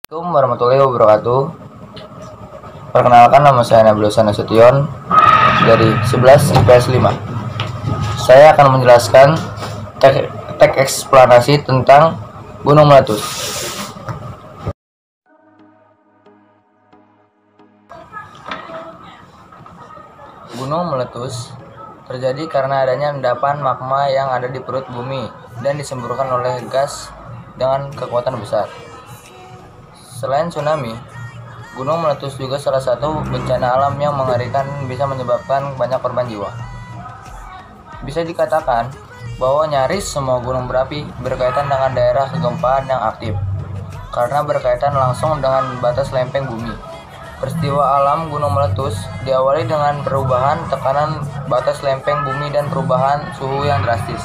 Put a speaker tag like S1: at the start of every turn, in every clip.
S1: Assalamualaikum warahmatullahi wabarakatuh. Perkenalkan, nama saya Nabil Nasution dari 11 IPS 5. Saya akan menjelaskan teks eksplanasi tentang Gunung Meletus. Gunung meletus terjadi karena adanya endapan magma yang ada di perut bumi dan disemburkan oleh gas dengan kekuatan besar. Selain tsunami, gunung meletus juga salah satu bencana alam yang mengerikan, bisa menyebabkan banyak korban jiwa. Bisa dikatakan bahwa nyaris semua gunung berapi berkaitan dengan daerah kegempaan yang aktif, karena berkaitan langsung dengan batas lempeng bumi. Peristiwa alam gunung meletus diawali dengan perubahan tekanan batas lempeng bumi dan perubahan suhu yang drastis.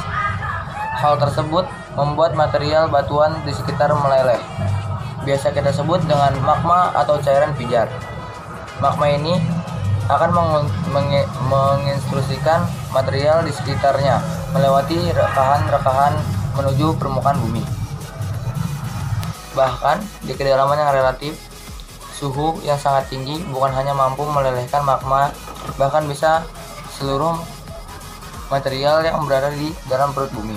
S1: Hal tersebut membuat material batuan di sekitar meleleh. Biasa kita sebut dengan magma atau cairan pijar. Magma ini akan menginstruksikan material di sekitarnya melewati rekahan-rekahan menuju permukaan bumi. Bahkan di kedalaman yang relatif, suhu yang sangat tinggi bukan hanya mampu melelehkan magma, bahkan bisa seluruh material yang berada di dalam perut bumi.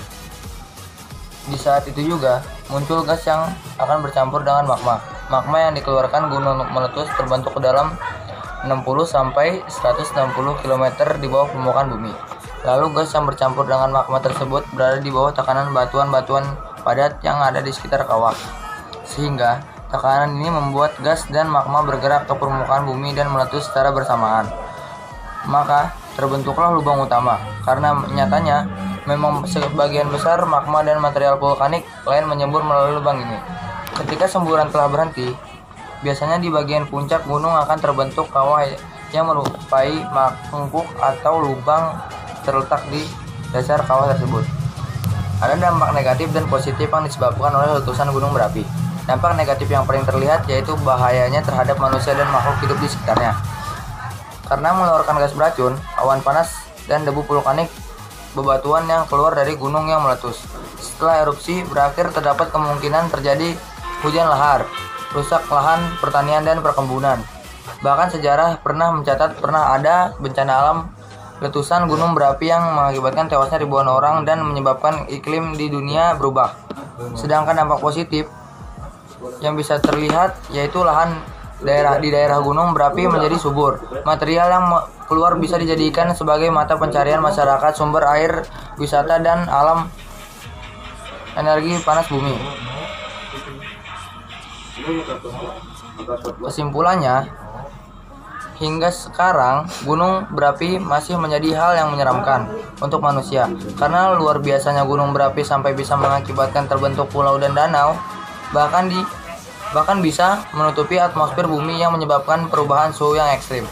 S1: Di saat itu juga muncul gas yang akan bercampur dengan magma. Magma yang dikeluarkan gunung meletus terbentuk ke dalam 60-160 km di bawah permukaan bumi. Lalu gas yang bercampur dengan magma tersebut berada di bawah tekanan batuan-batuan padat yang ada di sekitar kawah. Sehingga tekanan ini membuat gas dan magma bergerak ke permukaan bumi dan meletus secara bersamaan. Maka terbentuklah lubang utama, karena nyatanya memang sebagian besar magma dan material vulkanik lain menyembur melalui lubang ini. Ketika semburan telah berhenti, biasanya di bagian puncak gunung akan terbentuk kawah yang menyerupai mangkuk atau lubang terletak di dasar kawah tersebut. Ada dampak negatif dan positif yang disebabkan oleh letusan gunung berapi. Dampak negatif yang paling terlihat yaitu bahayanya terhadap manusia dan makhluk hidup di sekitarnya. Karena mengeluarkan gas beracun, awan panas, dan debu vulkanik bebatuan yang keluar dari gunung yang meletus. Setelah erupsi berakhir, terdapat kemungkinan terjadi hujan lahar, rusak lahan pertanian dan perkebunan. Bahkan sejarah pernah mencatat ada bencana alam letusan gunung berapi yang mengakibatkan tewasnya ribuan orang dan menyebabkan iklim di dunia berubah. Sedangkan dampak positif yang bisa terlihat yaitu lahan di daerah gunung berapi menjadi subur. Material yang keluar bisa dijadikan sebagai mata pencarian masyarakat, sumber air, wisata, dan alam energi panas bumi. Kesimpulannya, hingga sekarang gunung berapi masih menjadi hal yang menyeramkan untuk manusia, karena luar biasanya gunung berapi sampai bisa mengakibatkan terbentuk pulau dan danau, bahkan bisa menutupi atmosfer bumi yang menyebabkan perubahan suhu yang ekstrim.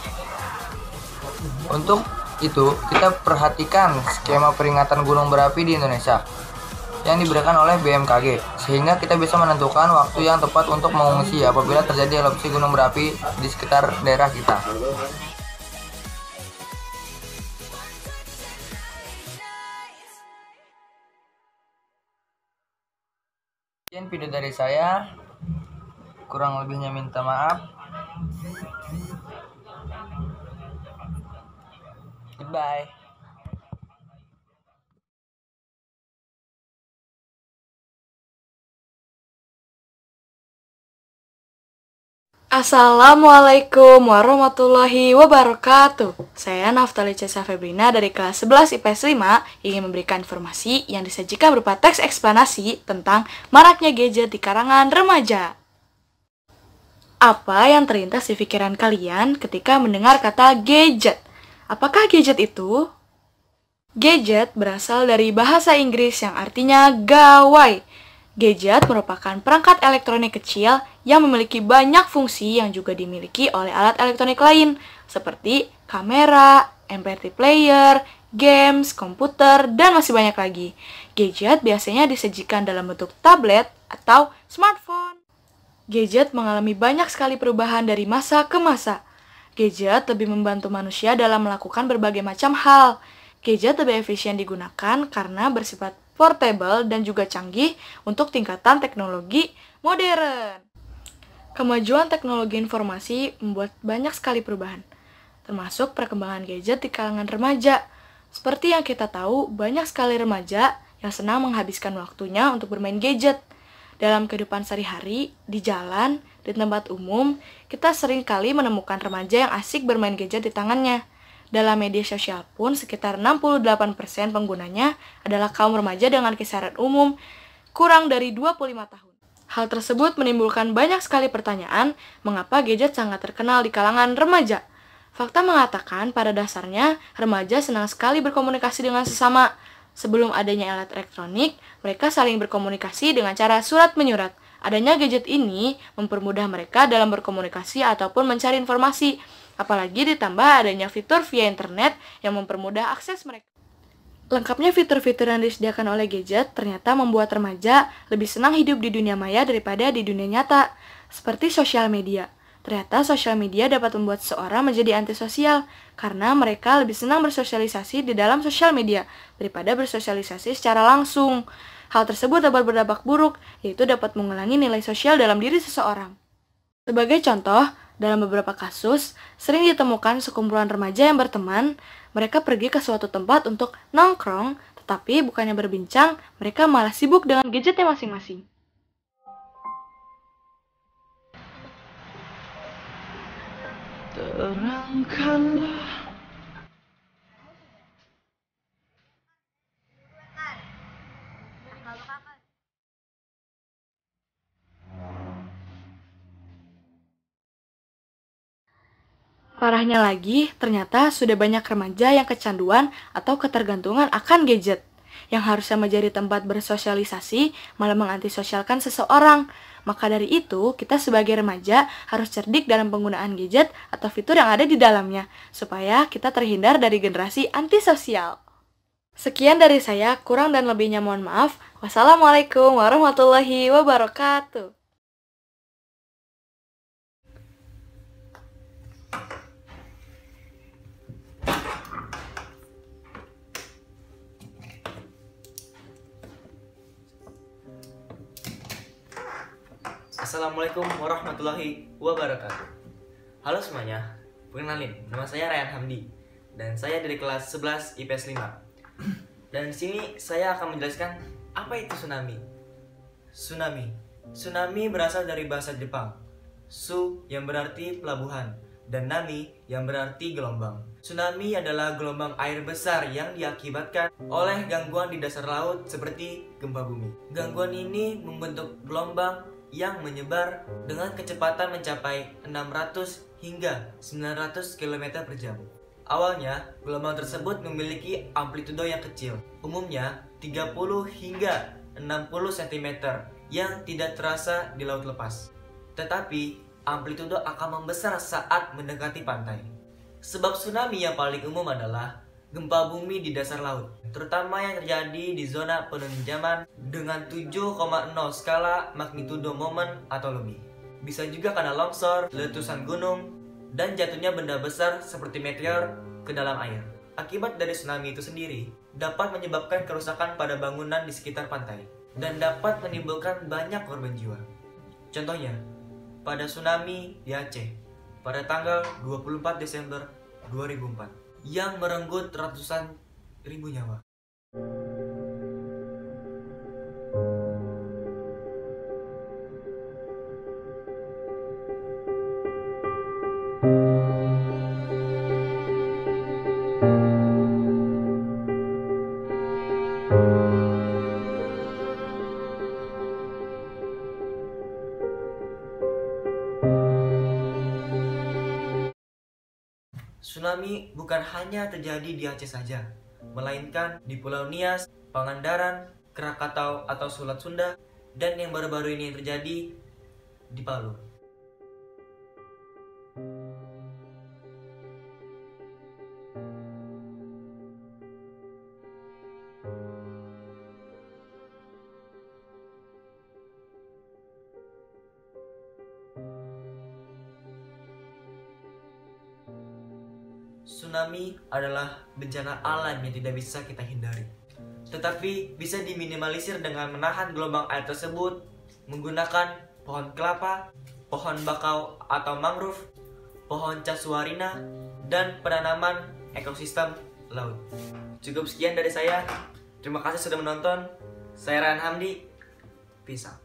S1: Untuk itu, kita perhatikan skema peringatan gunung berapi di Indonesia yang diberikan oleh BMKG, sehingga kita bisa menentukan waktu yang tepat untuk mengungsi apabila terjadi erupsi gunung berapi di sekitar daerah kita. Sekian video dari saya. Kurang lebihnya minta maaf. Goodbye.
S2: Assalamualaikum warahmatullahi wabarakatuh. Saya Naftali Cesa Febrina dari kelas 11 IPS 5 ingin memberikan informasi yang disajikan berupa teks eksplanasi tentang maraknya gadget di karangan remaja. Apa yang terlintas di pikiran kalian ketika mendengar kata gadget? Apakah gadget itu? Gadget berasal dari bahasa Inggris yang artinya gawai. Gadget merupakan perangkat elektronik kecil yang memiliki banyak fungsi yang juga dimiliki oleh alat elektronik lain, seperti kamera, MP3 player, games, komputer, dan masih banyak lagi. Gadget biasanya disajikan dalam bentuk tablet atau smartphone. Gadget mengalami banyak sekali perubahan dari masa ke masa. Gadget lebih membantu manusia dalam melakukan berbagai macam hal. Gadget lebih efisien digunakan karena bersifat portable dan juga canggih untuk tingkatan teknologi modern. Kemajuan teknologi informasi membuat banyak sekali perubahan, termasuk perkembangan gadget di kalangan remaja. Seperti yang kita tahu, banyak sekali remaja yang senang menghabiskan waktunya untuk bermain gadget. Dalam kehidupan sehari-hari, di jalan, di tempat umum, kita sering kali menemukan remaja yang asik bermain gadget di tangannya. Dalam media sosial pun, sekitar 68% penggunanya adalah kaum remaja dengan kisaran umum kurang dari 25 tahun. Hal tersebut menimbulkan banyak sekali pertanyaan, mengapa gadget sangat terkenal di kalangan remaja? Fakta mengatakan pada dasarnya remaja senang sekali berkomunikasi dengan sesama. Sebelum adanya alat elektronik, mereka saling berkomunikasi dengan cara surat menyurat. Adanya gadget ini mempermudah mereka dalam berkomunikasi ataupun mencari informasi, apalagi ditambah adanya fitur via internet yang mempermudah akses mereka. Lengkapnya fitur-fitur yang disediakan oleh gadget ternyata membuat remaja lebih senang hidup di dunia maya daripada di dunia nyata, seperti sosial media. Ternyata sosial media dapat membuat seseorang menjadi antisosial, karena mereka lebih senang bersosialisasi di dalam sosial media daripada bersosialisasi secara langsung. Hal tersebut dapat berdampak buruk, yaitu dapat mengurangi nilai sosial dalam diri seseorang. Sebagai contoh, dalam beberapa kasus, sering ditemukan sekumpulan remaja yang berteman, mereka pergi ke suatu tempat untuk nongkrong, tetapi bukannya berbincang, mereka malah sibuk dengan gadgetnya masing-masing.
S3: Terangkanlah.
S2: Parahnya lagi, ternyata sudah banyak remaja yang kecanduan atau ketergantungan akan gadget. Yang harusnya menjadi tempat bersosialisasi, malah mengantisosialkan seseorang. Maka dari itu, kita sebagai remaja harus cerdik dalam penggunaan gadget atau fitur yang ada di dalamnya, supaya kita terhindar dari generasi antisosial. Sekian dari saya, kurang dan lebihnya mohon maaf. Wassalamualaikum warahmatullahi wabarakatuh.
S4: Assalamualaikum warahmatullahi wabarakatuh. Halo semuanya, perkenalin, nama saya Ryan Hamdi dan saya dari kelas 11 IPS 5. Dan di sini saya akan menjelaskan apa itu tsunami. Tsunami berasal dari bahasa Jepang. Su yang berarti pelabuhan dan nami yang berarti gelombang. Tsunami adalah gelombang air besar yang diakibatkan oleh gangguan di dasar laut seperti gempa bumi. Gangguan ini membentuk gelombang yang menyebar dengan kecepatan mencapai 600 hingga 900 km per jam. Awalnya, gelombang tersebut memiliki amplitudo yang kecil, umumnya 30 hingga 60 cm yang tidak terasa di laut lepas. Tetapi, amplitudo akan membesar saat mendekati pantai. Sebab tsunami yang paling umum adalah gempa bumi di dasar laut, terutama yang terjadi di zona penunjaman dengan 7,0 skala magnitudo momen atau lebih. Bisa juga karena longsor, letusan gunung, dan jatuhnya benda besar seperti meteor ke dalam air. Akibat dari tsunami itu sendiri dapat menyebabkan kerusakan pada bangunan di sekitar pantai dan dapat menimbulkan banyak korban jiwa. Contohnya, pada tsunami di Aceh pada tanggal 24 Desember 2004 yang merenggut ratusan ribu nyawa. Tsunami bukan hanya terjadi di Aceh saja, melainkan di Pulau Nias, Pangandaran, Krakatau atau Selat Sunda, dan yang baru-baru ini terjadi di Palu. Tsunami adalah bencana alam yang tidak bisa kita hindari, tetapi bisa diminimalisir dengan menahan gelombang air tersebut menggunakan pohon kelapa, pohon bakau atau mangrove, pohon casuarina, dan penanaman ekosistem laut. Cukup sekian dari saya. Terima kasih sudah menonton. Saya Ryan Hamdi. Peace out.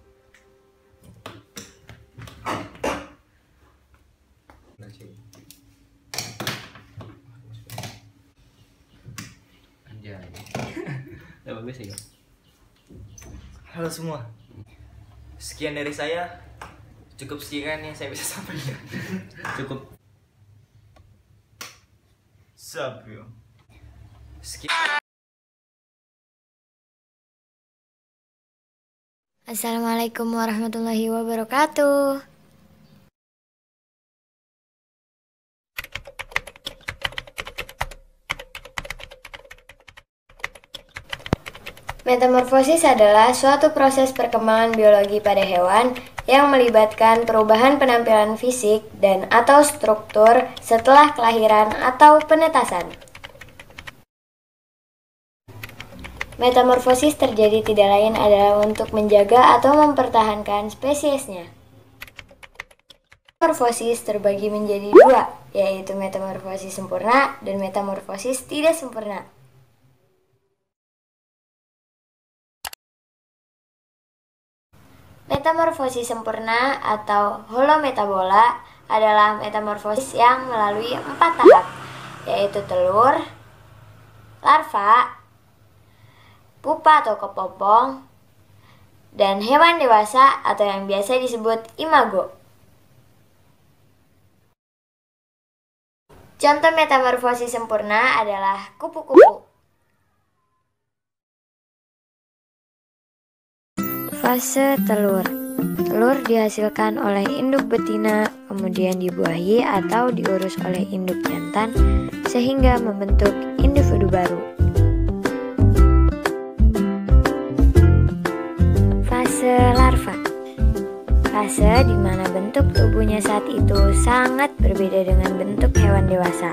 S1: Bagus ya.
S4: Halo semua. Sekian dari saya. Cukup sekian yang saya bisa sampaikan.
S1: Cukup.
S4: Sup, yo.
S5: Assalamualaikum warahmatullahi wabarakatuh. Metamorfosis adalah suatu proses perkembangan biologi pada hewan yang melibatkan perubahan penampilan fisik dan atau struktur setelah kelahiran atau penetasan. Metamorfosis terjadi tidak lain adalah untuk menjaga atau mempertahankan spesiesnya. Metamorfosis terbagi menjadi dua, yaitu metamorfosis sempurna dan metamorfosis tidak sempurna. Metamorfosis sempurna atau holometabola adalah metamorfosis yang melalui 4 tahap, yaitu telur, larva, pupa atau kepompong, dan hewan dewasa atau yang biasa disebut imago. Contoh metamorfosis sempurna adalah kupu-kupu. Fase telur. Telur dihasilkan oleh induk betina, kemudian dibuahi atau diurus oleh induk jantan sehingga membentuk individu baru. Fase larva. Fase di mana bentuk tubuhnya saat itu sangat berbeda dengan bentuk hewan dewasa.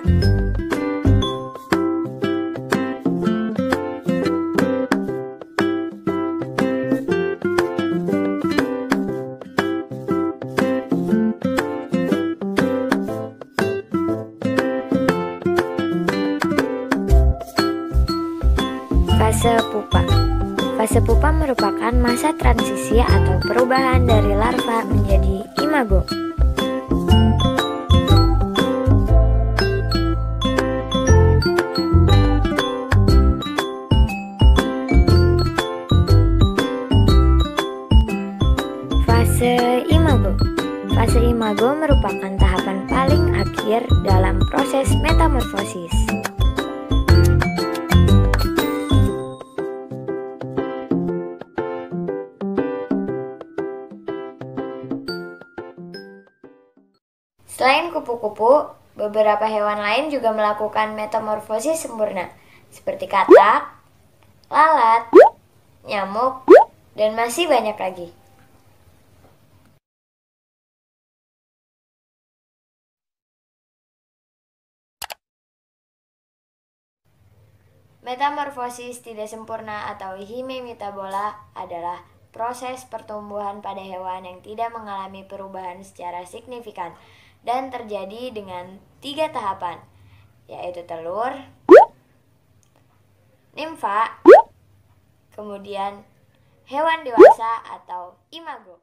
S5: Fase pupa. Fase pupa merupakan masa transisi atau perubahan dari larva menjadi imago. Fase imago. Fase imago merupakan tahapan paling akhir dalam proses metamorfosis. Selain kupu-kupu, beberapa hewan lain juga melakukan metamorfosis sempurna, seperti katak, lalat, nyamuk, dan masih banyak lagi. Metamorfosis tidak sempurna atau hemimetabola adalah proses pertumbuhan pada hewan yang tidak mengalami perubahan secara signifikan dan terjadi dengan 3 tahapan, yaitu telur, nimfa, kemudian hewan dewasa atau imago.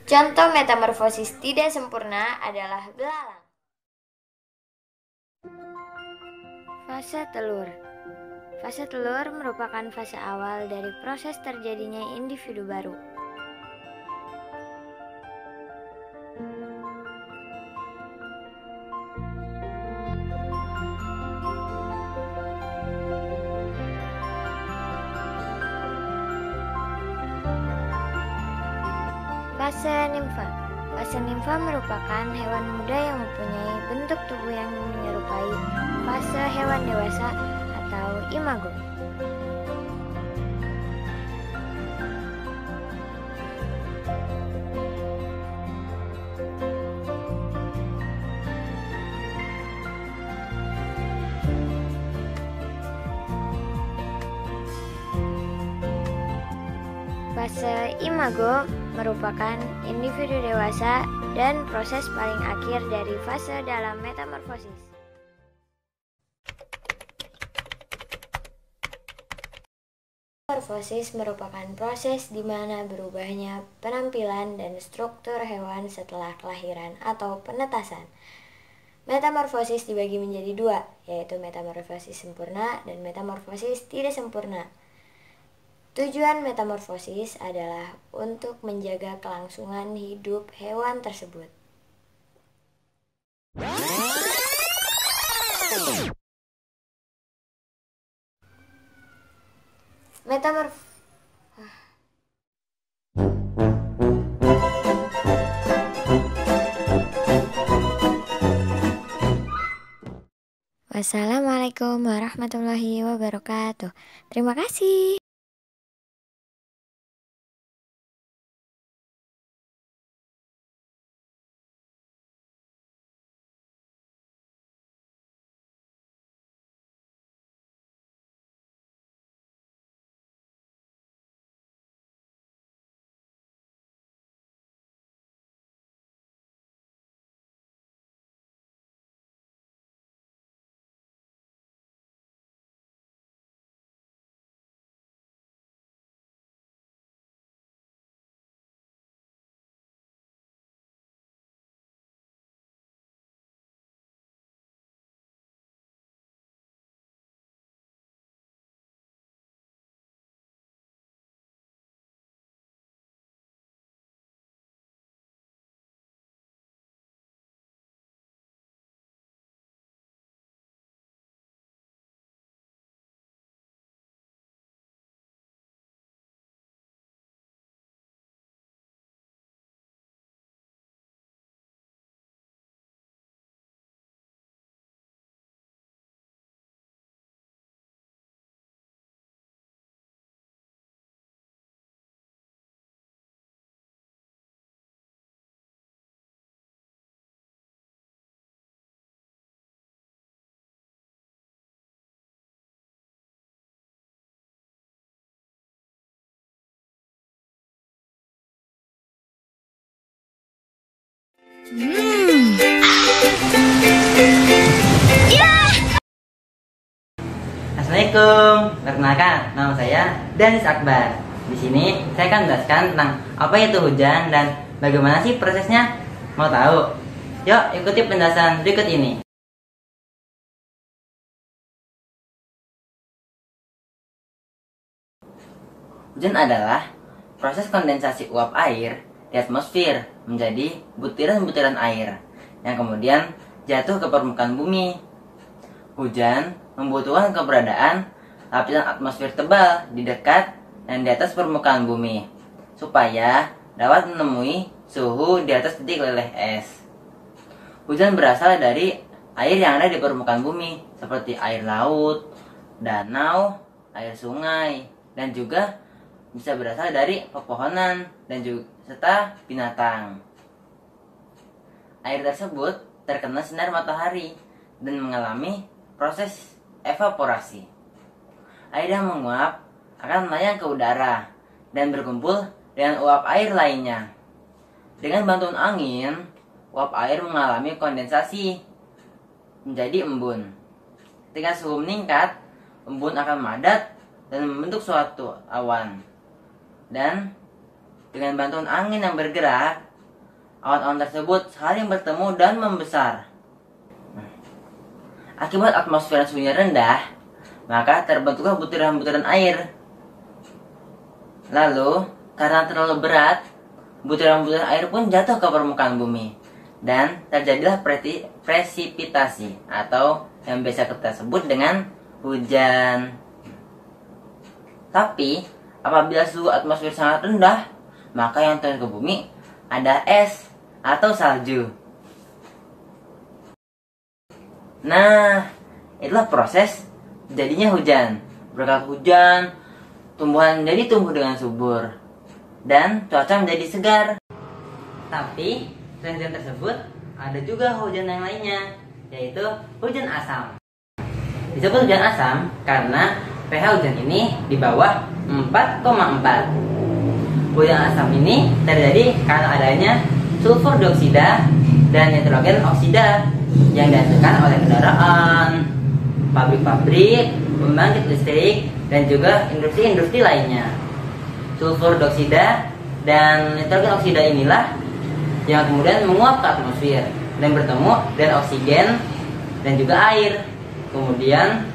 S5: Contoh metamorfosis tidak sempurna adalah belalang. Fase telur. Fase telur merupakan fase awal dari proses terjadinya individu baru. Fase nimfa. Fase nimfa merupakan hewan muda yang mempunyai bentuk tubuh yang menyerupai fase hewan dewasa atau imago. Fase imago merupakan individu dewasa dan proses paling akhir dari fase dalam metamorfosis. Metamorfosis merupakan proses di mana berubahnya penampilan dan struktur hewan setelah kelahiran atau penetasan. Metamorfosis dibagi menjadi dua, yaitu metamorfosis sempurna dan metamorfosis tidak sempurna. Tujuan metamorfosis adalah untuk menjaga kelangsungan hidup hewan tersebut. Wassalamualaikum warahmatullahi wabarakatuh. Terima kasih.
S6: Assalamualaikum, perkenalkan nama saya Danis Akbar. Di sini saya akan menjelaskan tentang apa itu hujan dan bagaimana sih prosesnya. Mau tahu? Yuk ikuti penjelasan berikut ini. Hujan adalah proses kondensasi uap air di atmosfer menjadi butiran-butiran air yang kemudian jatuh ke permukaan bumi. Hujan membutuhkan keberadaan lapisan atmosfer tebal di dekat dan di atas permukaan bumi supaya dapat menemui suhu di atas titik leleh es. Hujan berasal dari air yang ada di permukaan bumi seperti air laut, danau, air sungai, dan juga bisa berasal dari pepohonan dan juga serta binatang. Air tersebut terkena sinar matahari dan mengalami proses evaporasi. Air yang menguap akan melayang ke udara dan berkumpul dengan uap air lainnya. Dengan bantuan angin, uap air mengalami kondensasi menjadi embun. Ketika suhu meningkat, embun akan memadat dan membentuk suatu awan. Dan dengan bantuan angin yang bergerak, awan-awan tersebut saling bertemu dan membesar. Akibat atmosfer suhunya rendah, maka terbentuklah butiran-butiran air. Lalu, karena terlalu berat, butiran-butiran air pun jatuh ke permukaan bumi. Dan terjadilah presipitasi atau yang biasa kita sebut dengan hujan. Tapi, apabila suhu atmosfer sangat rendah, maka yang turun ke bumi ada es atau salju. Nah, itulah proses jadinya hujan. Berkat hujan, tumbuhan jadi tumbuh dengan subur dan cuaca menjadi segar. Tapi, selain hujan tersebut, ada juga hujan yang lainnya, yaitu hujan asam. Disebut hujan asam karena pH hujan ini di bawah 4,4. Butiran asam ini terjadi karena adanya sulfur dioksida dan nitrogen oksida yang dihasilkan oleh kendaraan, pabrik-pabrik, pembangkit listrik, dan juga industri-industri lainnya. Sulfur dioksida dan nitrogen oksida inilah yang kemudian menguap ke atmosfer dan bertemu dengan oksigen dan juga air. Kemudian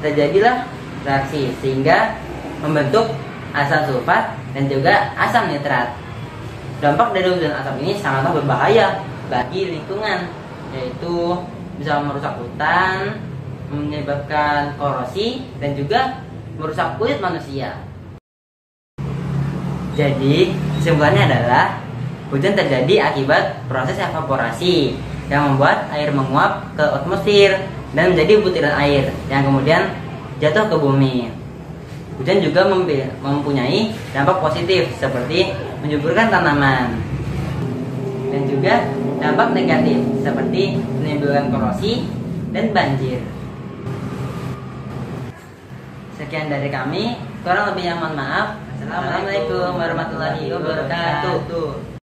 S6: terjadilah reaksi sehingga membentuk asam sulfat dan juga asam nitrat. Dampak dari butiran asam ini sangatlah berbahaya bagi lingkungan, yaitu bisa merusak hutan, menyebabkan korosi, dan juga merusak kulit manusia. Jadi, kesimpulannya adalah hujan terjadi akibat proses evaporasi yang membuat air menguap ke atmosfer dan menjadi butiran air yang kemudian jatuh ke bumi. Hujan juga mempunyai dampak positif seperti menyuburkan tanaman, dan juga dampak negatif seperti menimbulkan korosi dan banjir. Sekian dari kami, kurang lebihnya mohon maaf. Assalamualaikum warahmatullahi wabarakatuh.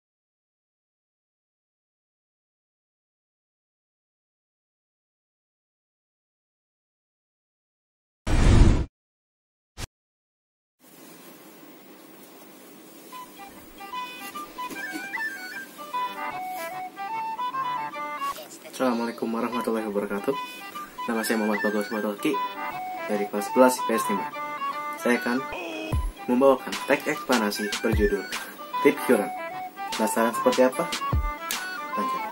S7: Assalamualaikum warahmatullahi wabarakatuh. Nama saya Muhammad Bagus Matulki dari kelas 11 IPS 5. Saya akan membawakan teks eksplanasi berjudul Rip Current. Penasaran seperti apa? Lanjut.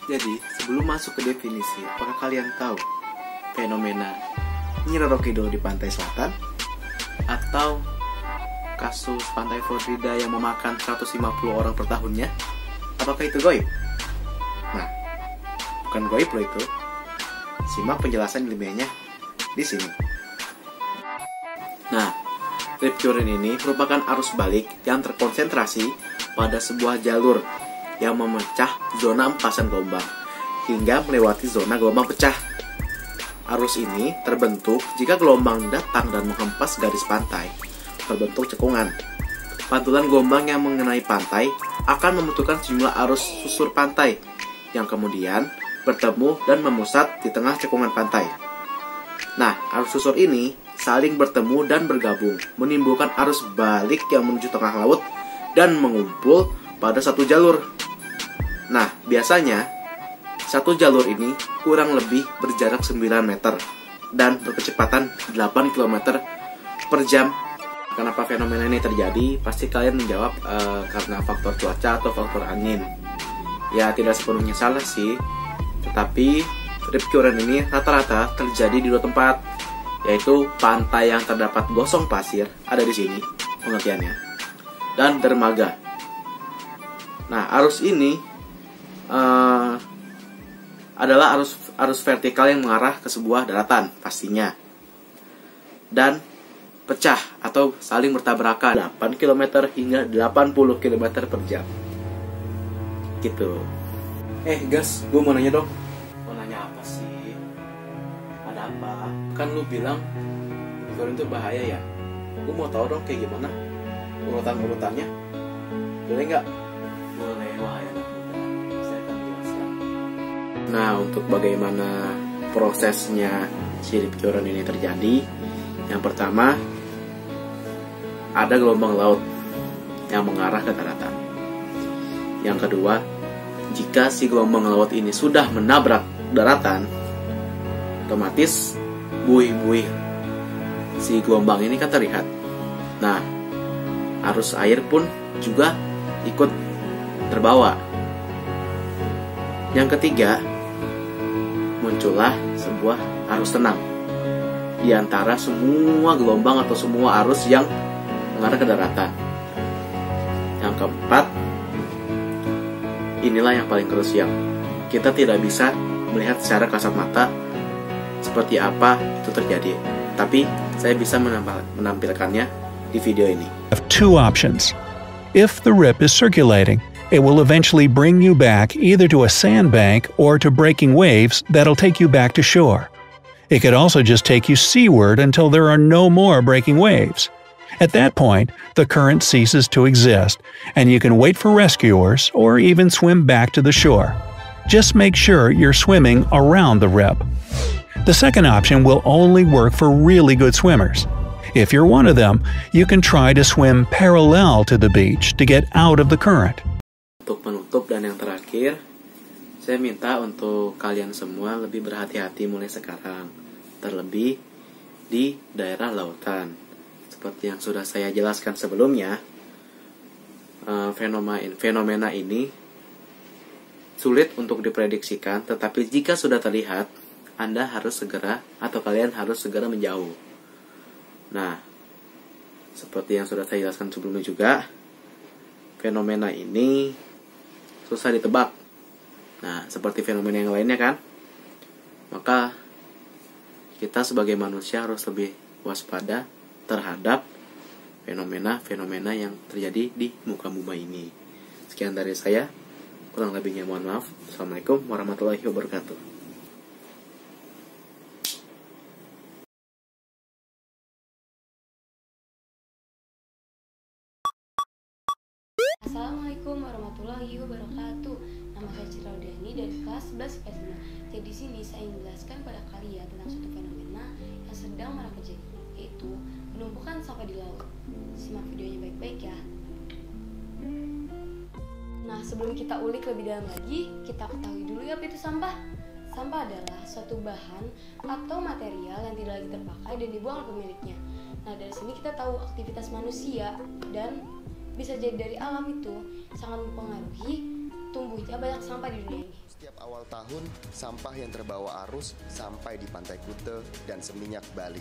S7: Jadi, sebelum masuk ke definisi, apakah kalian tahu fenomena Nyi Roro Kidul di pantai selatan? Atau kasus pantai Florida yang memakan 150 orang per tahunnya? Apakah itu goib? Nah, bukan goib loh itu. Simak penjelasan ilmiahnya di sini. Nah, rip current ini merupakan arus balik yang terkonsentrasi pada sebuah jalur yang memecah zona empasan gelombang hingga melewati zona gelombang pecah. Arus ini terbentuk jika gelombang datang dan menghempas garis pantai, terbentuk cekungan. Pantulan gelombang yang mengenai pantai akan membentukkan sejumlah arus susur pantai yang kemudian bertemu dan memusat di tengah cekungan pantai. Nah, arus susur ini saling bertemu dan bergabung, menimbulkan arus balik yang menuju tengah laut dan mengumpul pada satu jalur. Nah, biasanya satu jalur ini kurang lebih berjarak 9 meter dan berkecepatan 8 km per jam. Kenapa fenomena ini terjadi? Pasti kalian menjawab karena faktor cuaca atau faktor angin. Ya, tidak sepenuhnya salah sih, tetapi rip current ini rata-rata terjadi di dua tempat, yaitu pantai yang terdapat gosong pasir, ada di sini pengertiannya, dan dermaga. Nah, arus ini adalah arus vertikal yang mengarah ke sebuah daratan pastinya, dan pecah atau saling bertabrakan 8 km hingga 80 km per jam. Gitu. Gas, gue mau nanya dong. Mau nanya apa sih? Ada apa? Kan lu bilang Bitcoin itu bahaya ya. Gue mau tahu dong kayak gimana urutan-urutannya. Boleh nggak? Boleh, wahai anak muda. Saya akan jelaskan. Nah, untuk bagaimana prosesnya si rip current ini terjadi, yang pertama ada gelombang laut yang mengarah ke daratan. Yang kedua, jika si gelombang laut ini sudah menabrak daratan, otomatis buih-buih si gelombang ini kan terlihat. Nah, arus air pun juga ikut terbawa. Yang ketiga, muncullah sebuah arus tenang di antara semua gelombang atau semua arus yang mengarah ke daratan. Yang keempat, inilah yang paling krusial. Kita tidak bisa melihat secara kasat mata seperti apa itu terjadi, tapi saya bisa menampilkannya di video ini.
S3: Have two options. If the rip is circulating, it will eventually bring you back either to a sandbank or to breaking waves that'll take you back to shore. It could also just take you seaward until there are no more breaking waves. At that point, the current ceases to exist, and you can wait for rescuers or even swim back to the shore. Just make sure you're swimming around the rip. The second option will only work for really good swimmers. If you're one of them, you can try to swim parallel to the beach to get out of the current.
S7: Untuk penutup dan yang terakhir, saya minta untuk kalian semua lebih berhati-hati mulai sekarang, terlebih di daerah lautan. Seperti yang sudah saya jelaskan sebelumnya, fenomena ini sulit untuk diprediksikan, tetapi jika sudah terlihat, Anda harus segera atau kalian harus segera menjauh. Nah, seperti yang sudah saya jelaskan sebelumnya juga, fenomena ini susah ditebak. Nah, seperti fenomena yang lainnya kan, maka kita sebagai manusia harus lebih waspada terhadap fenomena-fenomena yang terjadi di muka bumi ini. Sekian dari saya, kurang lebihnya mohon maaf. Assalamualaikum warahmatullahi wabarakatuh.
S8: Assalamualaikum warahmatullahi wabarakatuh. Nama saya Citra Udani dari kelas 11 IPS 5. Jadi di sini saya ingin menjelaskan pada kalian tentang suatu fenomena yang sedang marak terjadi, yaitu penumpukan sampah di laut. Simak videonya baik-baik ya. Nah, sebelum kita ulik lebih dalam lagi, kita ketahui dulu apa itu sampah. Sampah adalah suatu bahan atau material yang tidak lagi terpakai dan dibuang oleh pemiliknya. Nah, dari sini kita tahu aktivitas manusia dan bisa jadi dari alam itu sangat mempengaruhi tumbuhnya banyak sampah di dunia ini.
S9: Setiap awal tahun, sampah yang terbawa arus sampai di Pantai Kute dan Seminyak, Bali.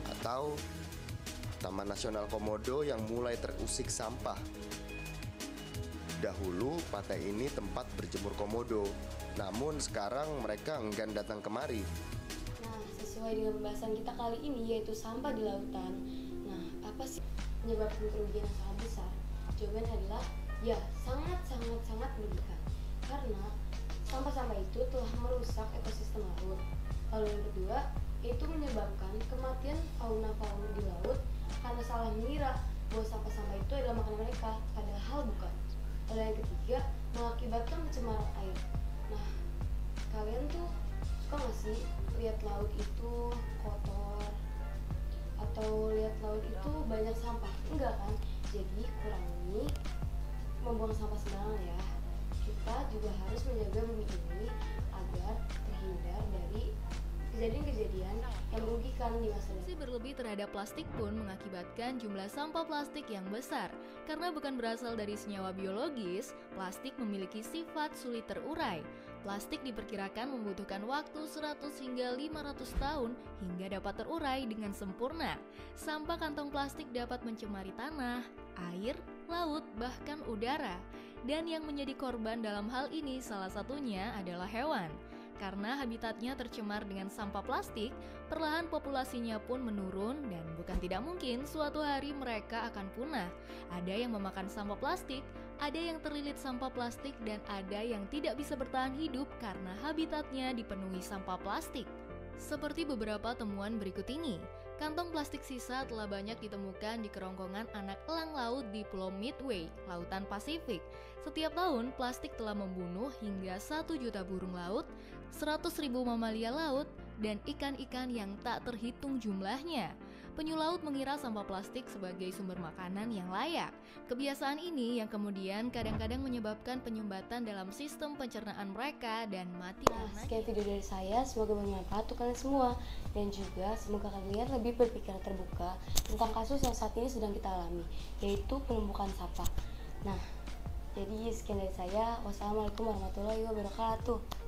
S9: Atau Taman Nasional Komodo yang mulai terusik sampah. Dahulu pantai ini tempat berjemur komodo, namun sekarang mereka enggan datang kemari.
S8: Sesuai dengan pembahasan kita kali ini, yaitu sampah di lautan. Nah, apa sih menyebabkan kerugian yang sangat besar? Jawabannya adalah ya, sangat merugikan. Karena sampah-sampah itu telah merusak ekosistem laut. Lalu yang kedua, itu menyebabkan kematian fauna-fauna di laut karena salah mengira bahwa sampah-sampah itu adalah makanan mereka, padahal bukan. Lalu yang ketiga, mengakibatkan pencemaran air. Nah, kalian tuh suka gak sih lihat laut itu kotor atau lihat laut itu banyak sampah? Enggak kan? Jadi kurangi membuang sampah sembarangan ya. Kita juga harus menjaga bumi ini agar terhindar dari kejadian-kejadian yang merugikan di masa depan.
S10: Konsumsi berlebih terhadap plastik pun mengakibatkan jumlah sampah plastik yang besar. Karena bukan berasal dari senyawa biologis, plastik memiliki sifat sulit terurai. Plastik diperkirakan membutuhkan waktu 100 hingga 500 tahun hingga dapat terurai dengan sempurna. Sampah kantong plastik dapat mencemari tanah, air, laut, bahkan udara. Dan yang menjadi korban dalam hal ini salah satunya adalah hewan. Karena habitatnya tercemar dengan sampah plastik, perlahan populasinya pun menurun dan bukan tidak mungkin suatu hari mereka akan punah. Ada yang memakan sampah plastik, ada yang terlilit sampah plastik, dan ada yang tidak bisa bertahan hidup karena habitatnya dipenuhi sampah plastik. Seperti beberapa temuan berikut ini. Kantong plastik sisa telah banyak ditemukan di kerongkongan anak elang laut di Pulau Midway, Lautan Pasifik. Setiap tahun, plastik telah membunuh hingga 1 juta burung laut, 100.000 mamalia laut, dan ikan-ikan yang tak terhitung jumlahnya. Penyu laut mengira sampah plastik sebagai sumber makanan yang layak. Kebiasaan ini yang kemudian kadang-kadang menyebabkan penyumbatan dalam sistem pencernaan mereka dan mati.
S8: Sekian video dari saya, semoga bermanfaat untuk kalian semua. Dan juga semoga kalian lebih berpikiran terbuka tentang kasus yang saat ini sedang kita alami, yaitu penumpukan sampah. Nah, jadi sekian dari saya. Wassalamualaikum warahmatullahi wabarakatuh.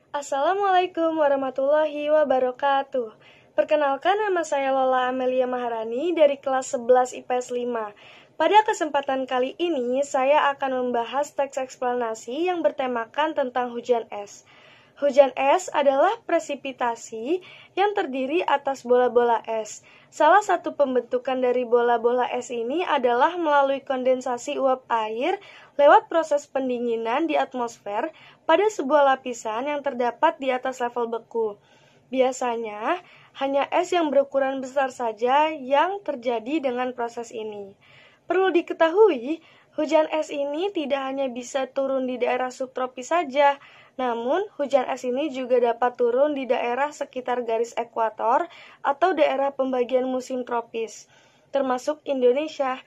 S2: Assalamualaikum warahmatullahi wabarakatuh. Perkenalkan, nama saya Lola Amelia Maharani dari kelas 11 IPS 5. Pada kesempatan kali ini, saya akan membahas teks eksplanasi yang bertemakan tentang hujan es. Hujan es adalah presipitasi yang terdiri atas bola-bola es.
S11: Salah satu pembentukan dari bola-bola es ini adalah melalui kondensasi uap air lewat proses pendinginan di atmosfer pada sebuah lapisan yang terdapat di atas level beku. Biasanya, hanya es yang berukuran besar saja yang terjadi dengan proses ini. Perlu diketahui, hujan es ini tidak hanya bisa turun di daerah subtropis saja, namun hujan es ini juga dapat turun di daerah sekitar garis ekuator atau daerah pembagian musim tropis, termasuk Indonesia.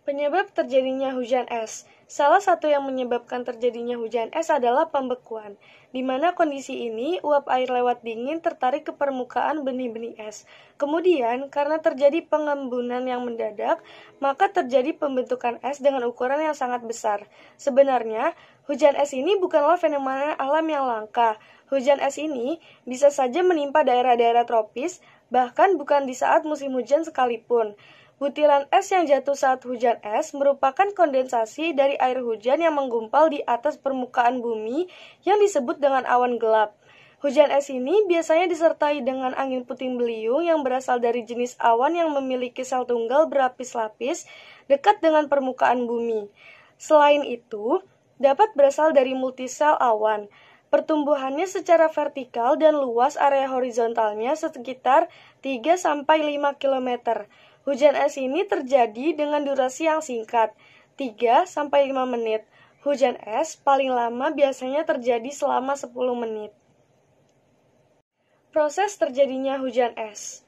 S11: Penyebab terjadinya hujan es. Salah satu yang menyebabkan terjadinya hujan es adalah pembekuan, di mana kondisi ini uap air lewat dingin tertarik ke permukaan benih-benih es. Kemudian, karena terjadi pengembunan yang mendadak, maka terjadi pembentukan es dengan ukuran yang sangat besar. Sebenarnya, hujan es ini bukanlah fenomena alam yang langka. Hujan es ini bisa saja menimpa daerah-daerah tropis, bahkan bukan di saat musim hujan sekalipun. Butiran es yang jatuh saat hujan es merupakan kondensasi dari air hujan yang menggumpal di atas permukaan bumi yang disebut dengan awan gelap. Hujan es ini biasanya disertai dengan angin puting beliung yang berasal dari jenis awan yang memiliki sel tunggal berlapis-lapis dekat dengan permukaan bumi. Selain itu, dapat berasal dari multisel awan. Pertumbuhannya secara vertikal dan luas area horizontalnya sekitar 3-5 km. Hujan es ini terjadi dengan durasi yang singkat, 3-5 menit. Hujan es paling lama biasanya terjadi selama 10 menit. Proses terjadinya hujan es.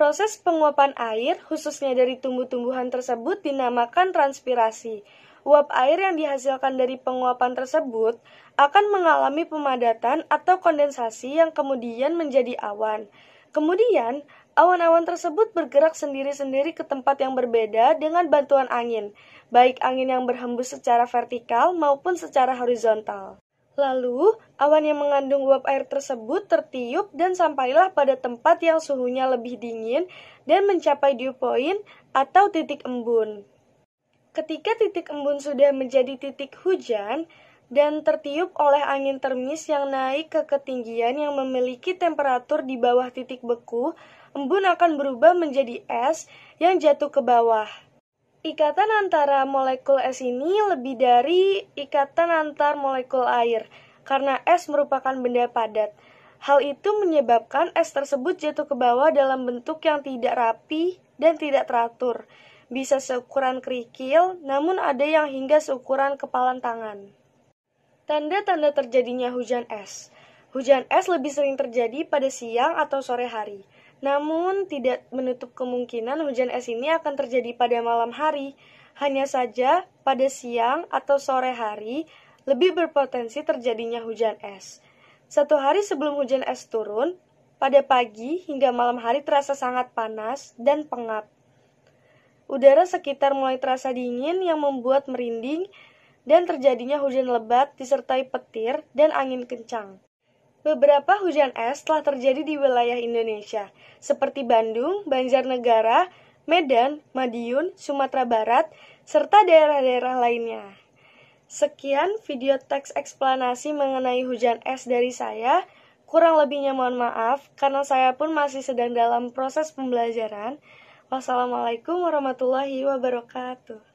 S11: Proses penguapan air, khususnya dari tumbuh-tumbuhan tersebut, dinamakan transpirasi. Uap air yang dihasilkan dari penguapan tersebut akan mengalami pemadatan atau kondensasi yang kemudian menjadi awan. Kemudian, awan-awan tersebut bergerak sendiri-sendiri ke tempat yang berbeda dengan bantuan angin, baik angin yang berhembus secara vertikal maupun secara horizontal. Lalu, awan yang mengandung uap air tersebut tertiup dan sampailah pada tempat yang suhunya lebih dingin dan mencapai dew point atau titik embun. Ketika titik embun sudah menjadi titik hujan dan tertiup oleh angin termis yang naik ke ketinggian yang memiliki temperatur di bawah titik beku, embun akan berubah menjadi es yang jatuh ke bawah. Ikatan antara molekul es ini lebih dari ikatan antar molekul air, karena es merupakan benda padat. Hal itu menyebabkan es tersebut jatuh ke bawah dalam bentuk yang tidak rapi dan tidak teratur. Bisa seukuran kerikil, namun ada yang hingga seukuran kepalan tangan. Tanda-tanda terjadinya hujan es. Hujan es lebih sering terjadi pada siang atau sore hari. Namun, tidak menutup kemungkinan hujan es ini akan terjadi pada malam hari. Hanya saja, pada siang atau sore hari, lebih berpotensi terjadinya hujan es. Satu hari sebelum hujan es turun, pada pagi hingga malam hari terasa sangat panas dan pengap. Udara sekitar mulai terasa dingin yang membuat merinding, dan terjadinya hujan lebat disertai petir dan angin kencang. Beberapa hujan es telah terjadi di wilayah Indonesia, seperti Bandung, Banjarnegara, Medan, Madiun, Sumatera Barat, serta daerah-daerah lainnya. Sekian video teks eksplanasi mengenai hujan es dari saya. Kurang lebihnya mohon maaf, karena saya pun masih sedang dalam proses pembelajaran. Wassalamualaikum warahmatullahi wabarakatuh.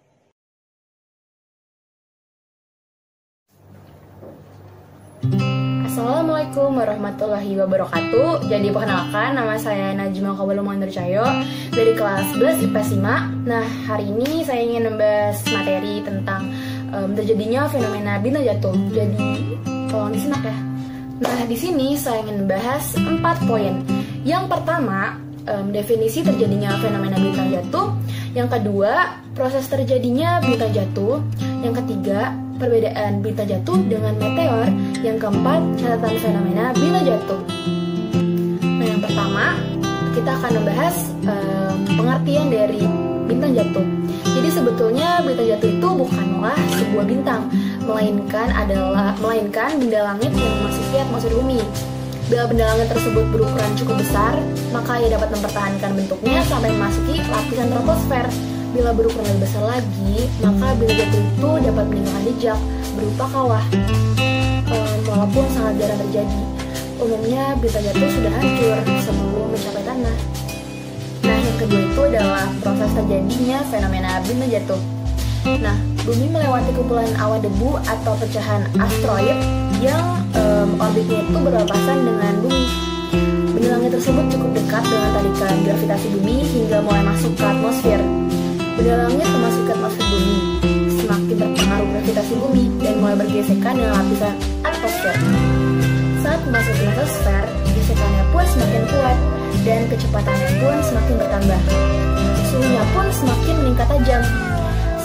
S12: Assalamualaikum warahmatullahi wabarakatuh. Jadi perkenalkan, nama saya Najma Kabalu Mandarcayo dari kelas 11 IPS 5. Nah, hari ini saya ingin membahas materi tentang terjadinya fenomena bintang jatuh. Jadi, tolong disimak ya. Nah, di sini saya ingin membahas 4 poin. Yang pertama, definisi terjadinya fenomena bintang jatuh. Yang kedua, proses terjadinya bintang jatuh. Yang ketiga, perbedaan bintang jatuh dengan meteor. Yang keempat, catatan fenomena bintang jatuh. Nah, yang pertama, kita akan membahas pengertian dari bintang jatuh. Jadi sebetulnya bintang jatuh itu bukanlah sebuah bintang, melainkan benda langit yang memasuki atmosfer bumi. Bila benda langit tersebut berukuran cukup besar, maka ia dapat mempertahankan bentuknya sampai memasuki lapisan troposfer. Bila berukuran lebih besar lagi, maka bintang jatuh itu dapat meninggalkan jejak berupa kawah. Walaupun sangat jarang terjadi, umumnya bintang jatuh sudah hancur sebelum mencapai tanah. Nah, yang kedua itu adalah proses terjadinya fenomena bintang jatuh. Nah, bumi melewati kumpulan awan debu atau pecahan asteroid yang orbitnya itu berpapasan dengan bumi. Benda langit tersebut cukup dekat dengan tarikan gravitasi bumi hingga mulai masuk ke atmosfer. Benda langit memasuki ke atmosfer bumi, semakin terpengaruh gravitasi bumi dan mulai bergesekan dengan lapisan atmosfer. Saat memasuki atmosfer, gesekannya pun semakin kuat dan kecepatannya pun semakin bertambah. Suhunya pun semakin meningkat tajam.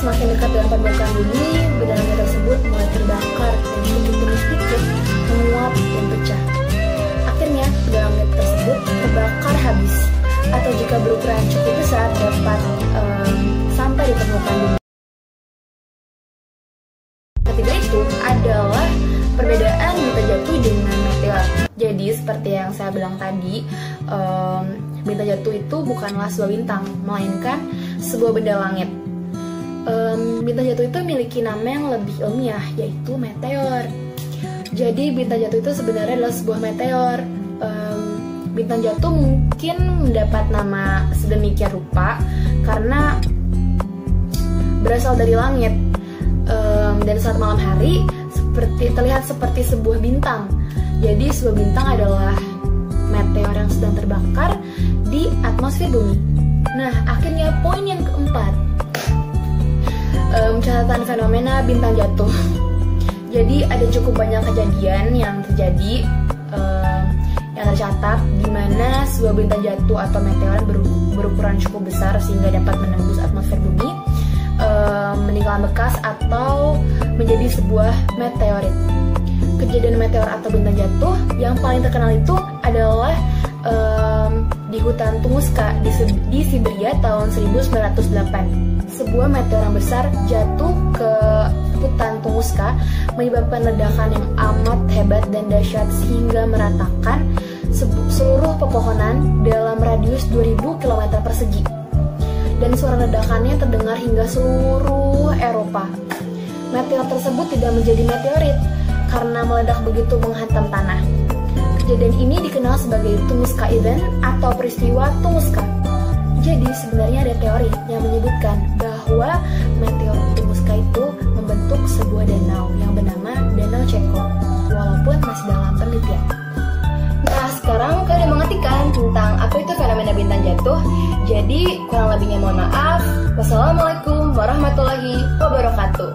S12: Semakin dekat dengan permukaan bumi, benda langit tersebut mulai terbakar dan sedikit demi sedikit menguap dan pecah. Akhirnya, benda langit tersebut terbakar habis, atau jika berukuran cukup besar dapat sampai di permukaan bumi. Ketiga itu adalah perbedaan bintang jatuh dengan meteor. Jadi seperti yang saya bilang tadi, bintang jatuh itu bukanlah sebuah bintang, melainkan sebuah benda langit. Bintang jatuh itu memiliki nama yang lebih ilmiah, yaitu meteor. Jadi bintang jatuh itu sebenarnya adalah sebuah meteor. Bintang jatuh mungkin mendapat nama sedemikian rupa karena berasal dari langit, dan saat malam hari terlihat seperti sebuah bintang. Jadi sebuah bintang adalah meteor yang sedang terbakar di atmosfer bumi. Nah, akhirnya poin yang keempat, catatan fenomena bintang jatuh. Jadi ada cukup banyak kejadian yang terjadi yang tercatat di mana sebuah bintang jatuh atau meteor berukuran cukup besar sehingga dapat menembus atmosfer bumi, meninggalkan bekas atau menjadi sebuah meteorit. Kejadian meteor atau bintang jatuh yang paling terkenal itu adalah di hutan Tunguska di Siberia tahun 1908. Sebuah meteor yang besar jatuh ke hutan Tunguska menyebabkan ledakan yang amat hebat dan dahsyat sehingga meratakan seluruh pepohonan dalam radius 2000 km persegi. Dan suara ledakannya terdengar hingga seluruh Eropa. Meteor tersebut tidak menjadi meteorit karena meledak begitu menghantam tanah. Kejadian ini dikenal sebagai Tunguska Event atau peristiwa Tunguska. Jadi sebenarnya ada teori yang menyebutkan bahwa meteor Tunguska itu membentuk sebuah danau yang bernama Danau Cheko, walaupun masih dalam penelitian. Nah, sekarang kalian udah mengertikan tentang apa itu fenomena bintang jatuh. Jadi kurang lebihnya mohon maaf. Wassalamualaikum warahmatullahi wabarakatuh.